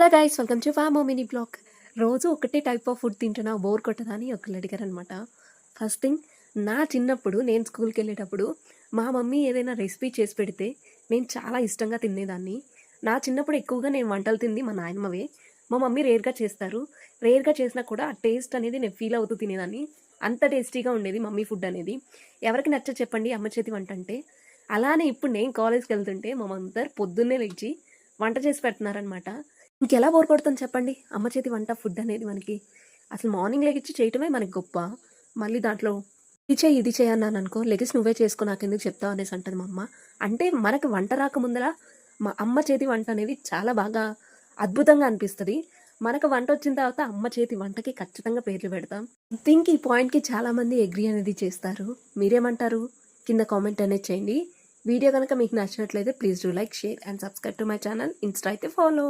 Hello guys, welcome to వామో mini blog. రోజు ఒకటే టైప్ ఆఫ్ ఫుడ్ తింటున్నా, బోర్ కొట్టదా అని ఒకళ్ళు అడిగారు అనమాట. ఫస్ట్ థింగ్, నా చిన్నప్పుడు నేను స్కూల్కి వెళ్ళేటప్పుడు మా మమ్మీ ఏదైనా రెసిపీ చేసి పెడితే నేను చాలా ఇష్టంగా తినేదాన్ని. నా చిన్నప్పుడు ఎక్కువగా నేను వంటలు తింది మా నాయనమ్మవే. మా మమ్మీ రేర్గా చేస్తారు. రేర్గా చేసినా కూడా ఆ టేస్ట్ అనేది నేను ఫీల్ అవుతూ తినేదాన్ని. అంత టేస్టీగా ఉండేది మమ్మీ ఫుడ్ అనేది. ఎవరికి నచ్చ చెప్పండి అమ్మ చేతి వంట అంటే. అలానే ఇప్పుడు నేను కాలేజ్కి వెళ్తుంటే మా మమ్మీ పొద్దున్నే లేచి వంట చేసి పెడుతున్నారనమాట. ఇంకెలా బోర్ కొడుతుంది చెప్పండి అమ్మ చేతి వంట ఫుడ్ అనేది మనకి. అసలు మార్నింగ్ లెగిచ్చి చేయటమే మనకి గొప్ప. మళ్ళీ దాంట్లో ఇది చేయి అన్నాను అనుకో, లెగిసి నువ్వే చేసుకో నాకెందుకు చెప్తావు అనేసి అంటది మా అమ్మ. అంటే మనకు వంట రాకముందర మా అమ్మ చేతి వంట అనేది చాలా బాగా అద్భుతంగా అనిపిస్తుంది. మనకు వంట వచ్చిన తర్వాత అమ్మ చేతి వంటకి ఖచ్చితంగా పేర్లు పెడతాం. థింక్ ఈ పాయింట్కి చాలామంది అగ్రీ అనేది చేస్తారు. మీరేమంటారు? కింద కామెంట్ అనేది చేయండి. వీడియో కనుక మీకు నచ్చినట్లయితే please do like, share and subscribe to my channel. Insta అయితే ఫాలో.